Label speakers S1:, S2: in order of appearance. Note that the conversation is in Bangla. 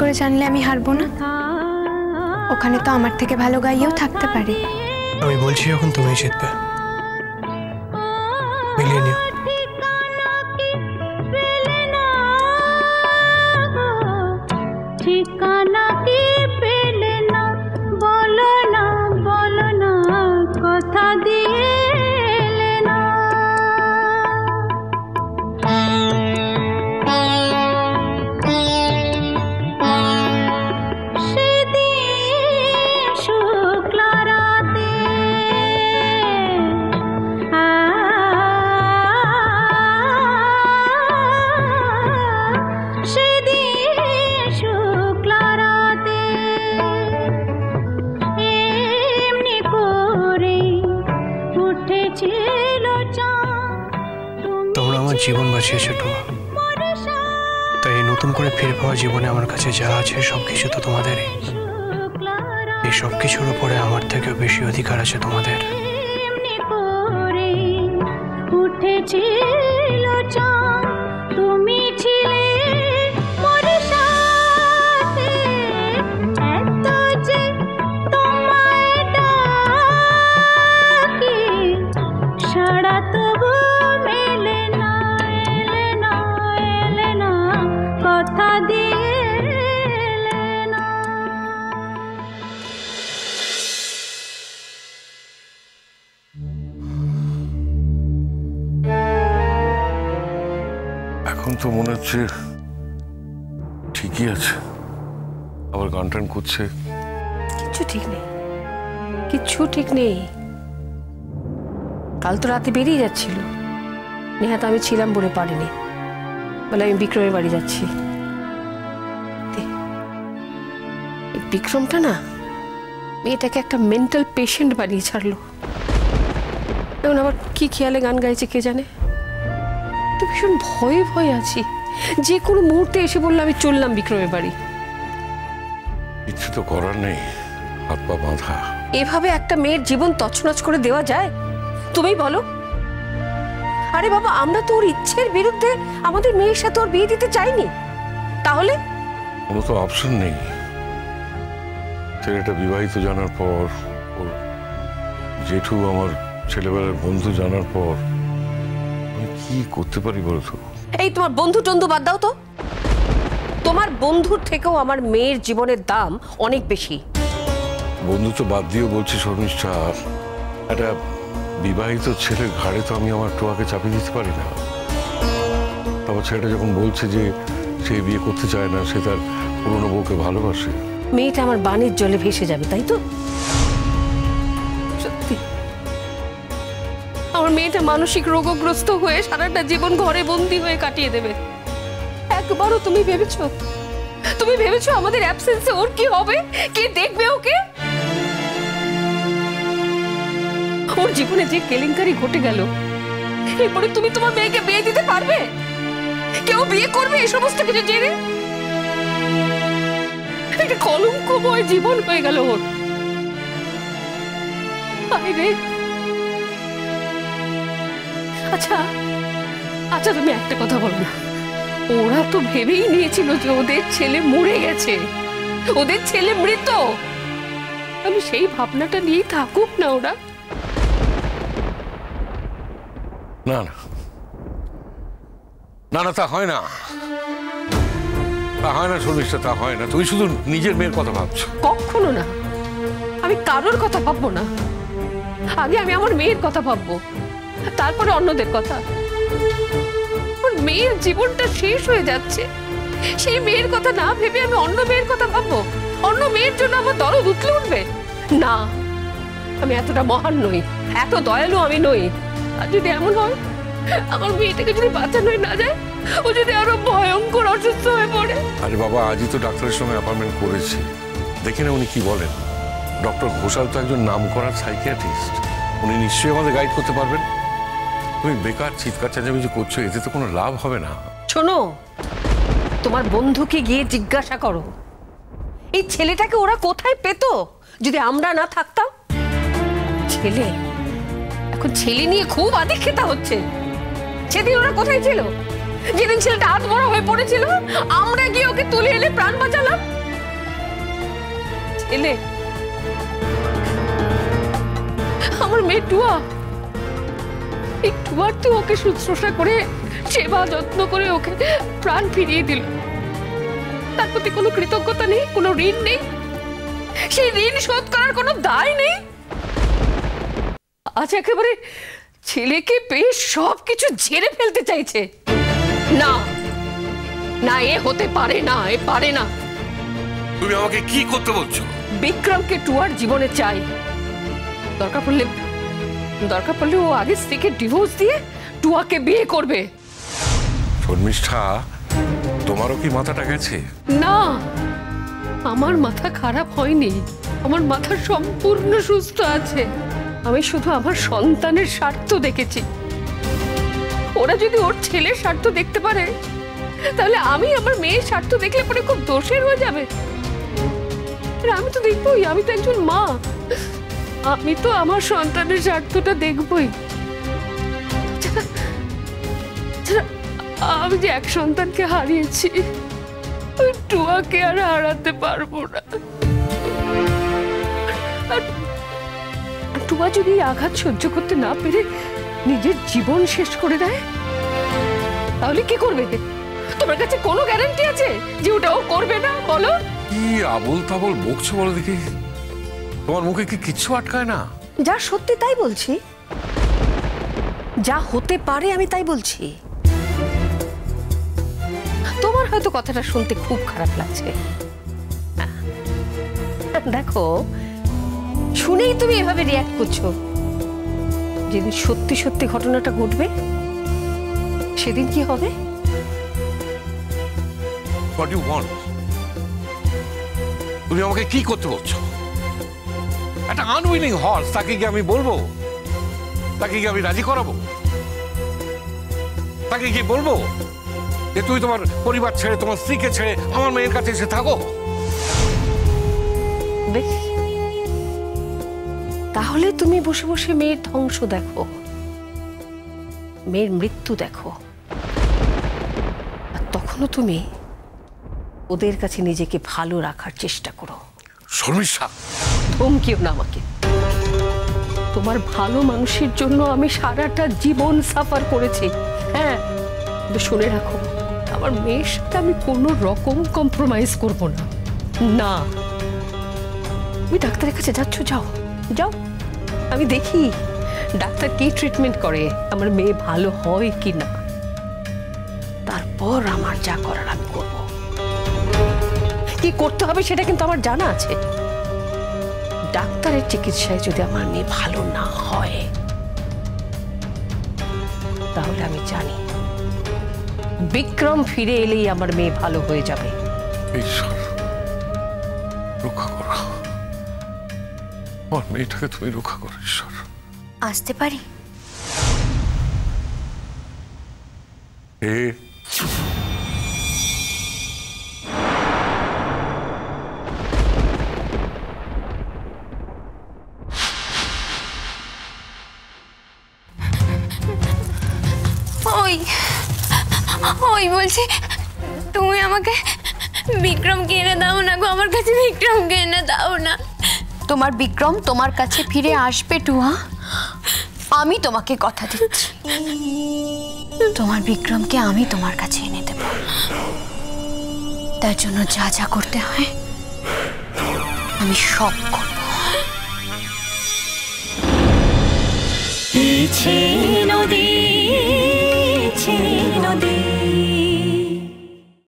S1: করে জানলে আমি হারবো না? ওখানে তো আমার থেকে ভালো গাইয়েও থাকতে পারে।
S2: আমি বলছি এখন তুমি জিতবে, মিলিয়ে নিও।
S3: ঠিকানা কি পেলে না, বলো না বলো না, কথা দিয়ে এলে না। সেদিন শুক্লা রাতে
S2: তোমরা আমার জীবন বাঁচিয়েছো টুয়া, তাই নতুন করে ফিরে পাওয়া জীবনে আমার কাছে যা আছে সবকিছু তো তোমাদেরই। এই সবকিছুর উপরে আমার থেকেও বেশি অধিকার আছে তোমাদের।
S3: উঠেছিল চাঁদ, তুমি ছিলে মোর সাথে, এত যে তোমায় ডাকি, সাড়া তবু মেলে না, এলে না, এলে না, কথা দিয়ে এলে না।
S4: এখন তো মনে হচ্ছে ঠিকই আছে, আবার গান টান করছে।
S5: কিচ্ছু ঠিক নেই, কিচ্ছু ঠিক নেই। কাল তো রাতে বেরিয়ে যাচ্ছিল, নেহাত আমি ছিলাম বলে পারিনি, বলে আমি বিক্রমের বাড়ি যাচ্ছি। এই বিক্রমটা না মেয়েটাকে একটা মেন্টাল পেশেন্ট বানিয়ে ছাড়লো। এখন আবার কি খেয়ালে গান গাইছে কে জানে। তো ভীষণ ভয়ে ভয়ে আছি, যে কোনো মুহূর্তে এসে বললো আমি চললাম বিক্রমের বাড়ি।
S4: ইচ্ছে তো করার নেই, হাত পা বাঁধা।
S5: এভাবে একটা মেয়ের জীবন তছনছ করে দেওয়া যায়? তুমি বলো। আরে বাবা, আমরা তো ওর ইচ্ছের বিরুদ্ধে আমাদের মেয়ের সাথে ওর বিয়ে দিতে চাইনি, তাহলে
S4: কোনো তো অপশন নেই। ছেলেটা বিবাহিত জানার পর, ওর জেঠু আমার ছেলেবেলার বন্ধু জানার পর আমি কি করতে পারি বলো তো?
S5: এই তোমার বন্ধু টন্ধু বাদ দাও তো। তোমার বন্ধুর থেকেও আমার মেয়ের জীবনের দাম অনেক বেশি।
S4: বন্ধু তো বাদ দিয়েও বলছি শর্মিষ্ঠা, একটা বিবাহিত ছেলের ঘাড়ে তো আমি আমার টোয়াকে চাপিয়ে দিতে পারি না। তারপর ছেলেটা যখন বলছে যে সে বিয়ে করতে চায় না, সে তার পুরনো বউকে ভালোবাসে,
S5: মেয়েটা আমার বানের জলে ভেসে যাবে, তাই তো? সত্যি আমার মেয়েটা মানসিক রোগগ্রস্ত হয়ে সারাটা জীবন ঘরে বন্দি হয়ে কাটিয়ে দেবে। একবারও তুমি ভেবেছো? তুমি ভেবেছো আমাদের অ্যাবসেন্সে ওর কি হবে? কে দেখবে ওকে? ওর জীবনে যে কেলেঙ্কারি ঘটে গেল, এরপরে তুমি তোমার মেয়েকে বিয়ে দিতে পারবে? কেউ বিয়ে করবে এই সমস্ত কিছু জেনে? একটা কলঙ্কময় জীবন হয়ে গেল ওর। আরে আচ্ছা আচ্ছা, তুমি একটা কথা বলো না, ওরা তো ভেবেই নিয়েছিল যে ওদের ছেলে মরে গেছে, ওদের ছেলে মৃত। আমি সেই ভাবনাটা নিয়েই থাকুক না ওরা।
S4: না না না না, তা হয় না, তা হয় না শর্মিষ্ঠা, তা হয় না। তুই শুধু নিজের মেয়ের কথা ভাবছো।
S5: কখনো না, আমি কারোর কথা ভাববো না। আগে আমি আমার মেয়ের কথা ভাববো, তারপরে অন্যদের কথা। মেয়ের জীবনটা শেষ হয়ে যাচ্ছে, সেই মেয়ের কথা না ভেবে আমি অন্য মেয়ের কথা ভাববো? অন্য মেয়ের জন্য আমার দরদ উঠলে উঠবে না। আমি এতটা মহান নই, এত দয়ালু আমি নই। আর যদি এমন হয় আমার মেয়েটাকে যদি বাঁচানোই না যায়, ও যদি আরো ভয়ঙ্কর অসুস্থ হয়ে পড়ে।
S4: আরে বাবা, আজই তো ডাক্তারের সঙ্গে অ্যাপয়েন্টমেন্ট করেছি, দেখি না উনি কি বলেন। ডক্টর ঘোষাল তো একজন নামকরা সাইকিয়াট্রিস্ট, উনি নিশ্চয়ই আমাদের গাইড করতে পারবেন। তুমি বেকার চিৎকার চেঁচামেচি করছো, এতে তো কোনো লাভ হবে না।
S5: শোনো, তোমার বন্ধুকে গিয়ে জিজ্ঞাসা করো এই ছেলেটাকে ওরা কোথায় পেত যদি আমরা না থাকতাম। ছেলে, এখন ছেলে নিয়ে খুব আদিক্ষেতা হচ্ছে। সেদিন ওরা কোথায় ছিল? যেদিন ছেলেটা আধমরা হয়ে পড়েছিল আমরা গিয়ে ওকে তুলে এনে প্রাণ বাঁচালাম। ছেলে, আমার মেয়ে টুয়া, এই টুয়ার তো ওকে শুশ্রূষা করে সেবা যত্ন করে ওকে প্রাণ ফিরিয়ে দিল। তার প্রতি কোনো কৃতজ্ঞতা নেই, কোনো ঋণ নেই, সেই ঋণ শোধ করার কোনো দায় নেই। আজ একেবারে ছেলেকে পেয়ে সবকিছু ঝেড়ে ফেলতে চাইছে। না না, এ হতে পারে না, এ পারে না।
S4: তুমি আমাকে কি করতে বলছো?
S5: বিক্রমকে টুয়ার জীবনে চাই। দরকার পড়লে ও আগে স্ত্রীকে ডিভোর্স দিয়ে টুয়াকে বিয়ে করবে।
S4: শর্মিষ্ঠা, তোমারও কি মাথাটা গেছে?
S5: না, আমার মাথা খারাপ হয়নি, আমার মাথা সম্পূর্ণ সুস্থ আছে। আমি শুধু আমার সন্তানের স্বার্থ দেখেছি। ওরা যদি ওর ছেলের স্বার্থ দেখতে পারে তাহলে আমি আমার মেয়ের স্বার্থ দেখলে পরে খুব দোষের হয়ে যাবে। আমি তো দেখবই, আমি তো একজন মা, আমি তো আমার সন্তানের স্বার্থটা দেখবই। আমি যে এক সন্তানকে হারিয়েছি, ওই টুয়াকে আর হারাতে পারবো না। টুয়া যদি আঘাত সহ্য করতে না পেরে নিজের জীবন শেষ করে দেয় তাহলে কি করবে? তোমার কাছে কোনো গ্যারান্টি আছে যে ওটা ও করবে না? বলো।
S4: কি আবল তাবল বকছো বলো দেখি? তোমার মুখে কি কিচ্ছু আটকায় না?
S5: যা সত্যি তাই বলছি, যা হতে পারে আমি তাই বলছি। তোমার হয়তো কথাটা শুনতে খুব খারাপ লাগছে, দেখো শুনেই তুমি এভাবে রিয়াক্ট করছো। যেদিন সত্যি সত্যি ঘটনাটা ঘটবে সেদিন কি হবে?
S4: What do you want? তুমি আমাকে কি করতে বলছো? একটা আনউইলিং হর্স, তাকে কি আমি বলবো? তাকে কি আমি রাজি করাবো? তাকে কি বলবো যে তুই তোমার পরিবার ছেড়ে, তোমার স্ত্রীকে ছেড়ে আমার মেয়ের কাছে এসে থাকো?
S5: বেশ, তাহলে তুমি বসে বসে মেয়ের ধ্বংস দেখো, মেয়ের মৃত্যু দেখো, আর তখনও তুমি ওদের কাছে নিজেকে ভালো রাখার চেষ্টা করো।
S4: শর্মিষ্ঠা,
S5: ধমকিও না আমাকে। তোমার ভালো মানুষের জন্য আমি সারাটা জীবন সাফার করেছি। হ্যাঁ, কিন্তু শুনে রাখো, আমার মেয়ের সাথে আমি কোনো রকম কম্প্রোমাইজ করব না। না, তুমি ডাক্তারের কাছে যাচ্ছ, যাও যাও, আমি দেখি ডাক্তার কি ট্রিটমেন্ট করে, আমার মেয়ে ভালো হয় কি না, তারপর আমার যা করার আমি করব। কি করতে হবে সেটা কিন্তু আমার জানা আছে। ডাক্তারের চিকিৎসায় যদি আমার মেয়ে ভালো না হয় তাহলে আমি জানি বিক্রম ফিরে এলেই আমার মেয়ে ভালো হয়ে যাবে।
S4: ঈশ্বর রক্ষা করো, আমার মেয়েটাকে তুমি রক্ষা করো ঈশ্বর।
S1: আসতে পারি? ওই ওই বলছি, তুমি আমাকে বিক্রমকে এনে দাও না গো, আমার কাছে বিক্রমকে এনে দাও না। তোমার বিক্রম তোমার কাছে ফিরে আসবে টুয়া, আমি তোমাকে কথা দিচ্ছি। তোমার বিক্রমকে আমি তোমার কাছে এনে দেব, তার জন্য যা যা করতে হয় আমি সব করব।
S3: নদী